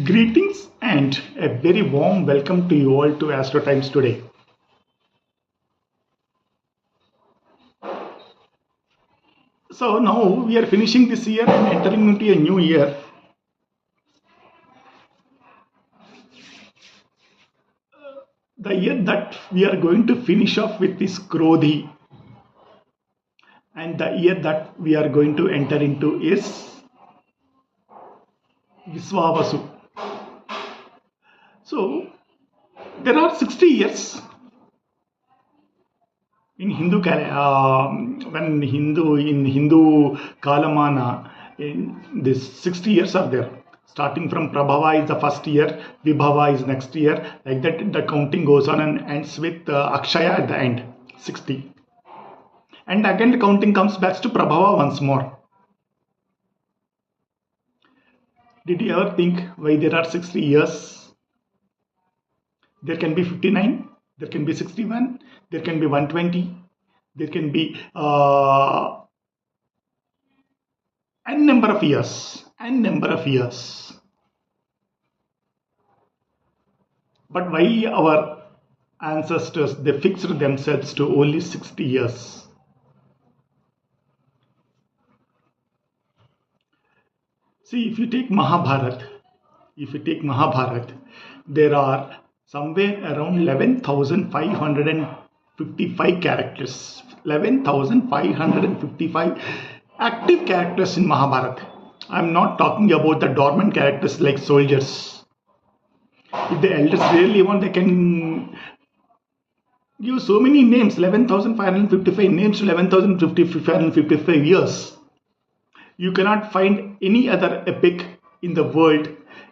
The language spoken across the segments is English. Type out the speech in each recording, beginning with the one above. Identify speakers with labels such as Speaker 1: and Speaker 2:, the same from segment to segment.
Speaker 1: Greetings and a very warm welcome to you all to Astro Times today. So now we are finishing this year and entering into a new year. The year that we are going to finish off with is Krodhi, and the year that we are going to enter into is Viswavasu. So there are 60 years in Hindu when Hindu Kalamana, this 60 years are there. Starting from Prabhava is the first year, Vibhava is next year, like that the counting goes on and ends with Akshaya at the end, 60. And again the counting comes back to Prabhava once more. Did you ever think why there are 60 years? There can be 59, there can be 61, there can be 120, there can be n number of years. But why our ancestors, they fixed themselves to only 60 years? See, if you take Mahabharat, there are somewhere around 11,555 characters. 11,555 active characters in Mahabharata. I am not talking about the dormant characters like soldiers. If the elders really want, they can give so many names, 11,555 names to 11,555 years. You cannot find any other epic in the world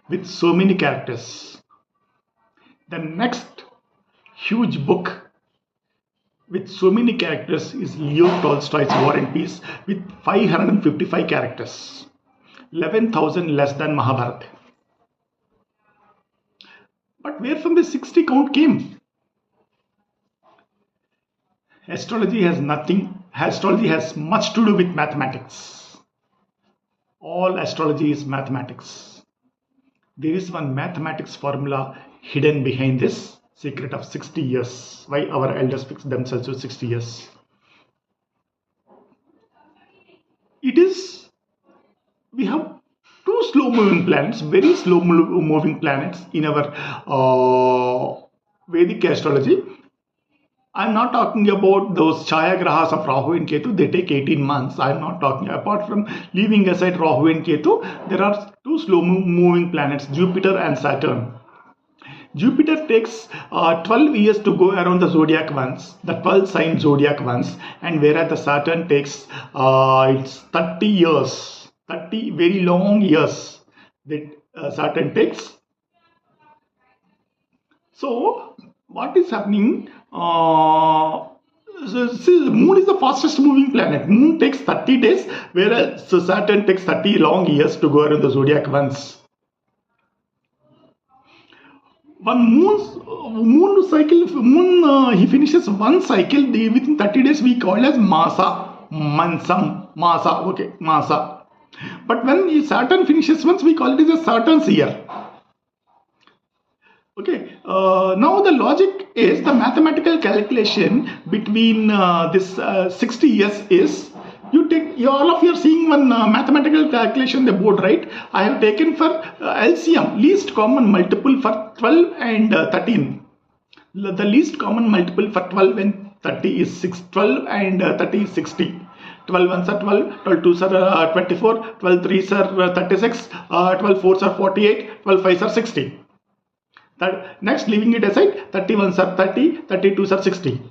Speaker 1: with so many characters. The next huge book with so many characters is Leo Tolstoy's War and Peace with 555 characters. 11,000 less than Mahabharata. But where from the 60 count came? Astrology has much to do with mathematics. All astrology is mathematics. There is one mathematics formula hidden behind this secret of 60 years. Why our elders fixed themselves with 60 years? We have two slow moving planets, very slow moving planets in our Vedic astrology. I'm not talking about those Chaya Grahas of Rahu and Ketu, they take 18 months. I'm not talking, apart from leaving aside Rahu and Ketu, there are two slow moving planets, Jupiter and Saturn. Jupiter takes 12 years to go around the zodiac once, the 12 sign zodiac once, and whereas the Saturn takes it's 30 years, 30 very long years that Saturn takes. So what is happening? The Moon is the fastest moving planet. Moon takes 30 days, whereas Saturn takes 30 long years to go around the zodiac once. One moon cycle, he finishes one cycle within 30 days. We call as Masa, Masa. But when Saturn finishes once, we call it as a Saturn's year. Okay, now the logic is the mathematical calculation between this 60 years is, all of you are seeing one mathematical calculation on the board, right? I have taken for LCM, least common multiple for 12 and 13. The least common multiple for 12 and 30 is 6. 12 and 30 is 60. 12 ones are 12, 12 twos are 24, 12 threes are 36, 12 fours are 48, 12 fives are 60. Next, leaving it aside, 31s are 30, 32s are 60.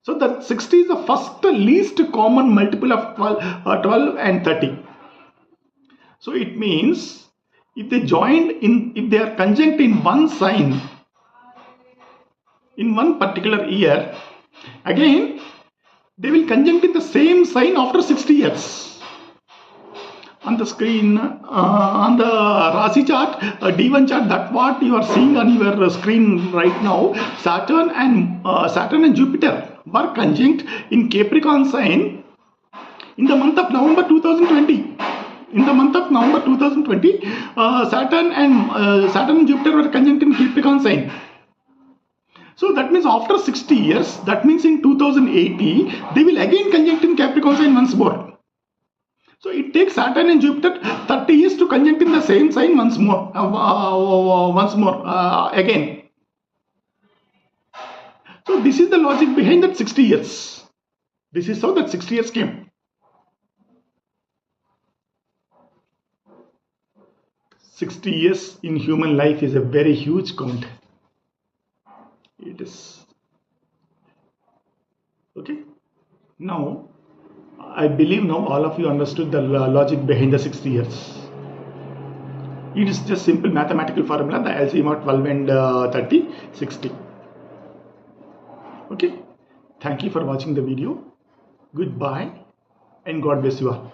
Speaker 1: So the 60 is the first least common multiple of 12 and 30. So it means if they are conjunct in one sign in one particular year, again they will conjunct in the same sign after 60 years. On the screen, on the Rasi chart, D1 chart, that what you are seeing on your screen right now, Saturn and Jupiter were conjunct in Capricorn sign in the month of November 2020. In the month of November 2020, Saturn and Jupiter were conjunct in Capricorn sign. So that means after 60 years, that means in 2080, they will again conjunct in Capricorn sign once more. So it takes Saturn and Jupiter 30 years to conjunct in the same sign once more, again. So this is the logic behind that 60 years. This is how that 60 years came. 60 years in human life is a very huge count. It is. Okay. Now, I believe now all of you understood the logic behind the 60 years. It is just simple mathematical formula, the LCM of 12 and 30, 60. Okay. Thank you for watching the video. Goodbye and God bless you all.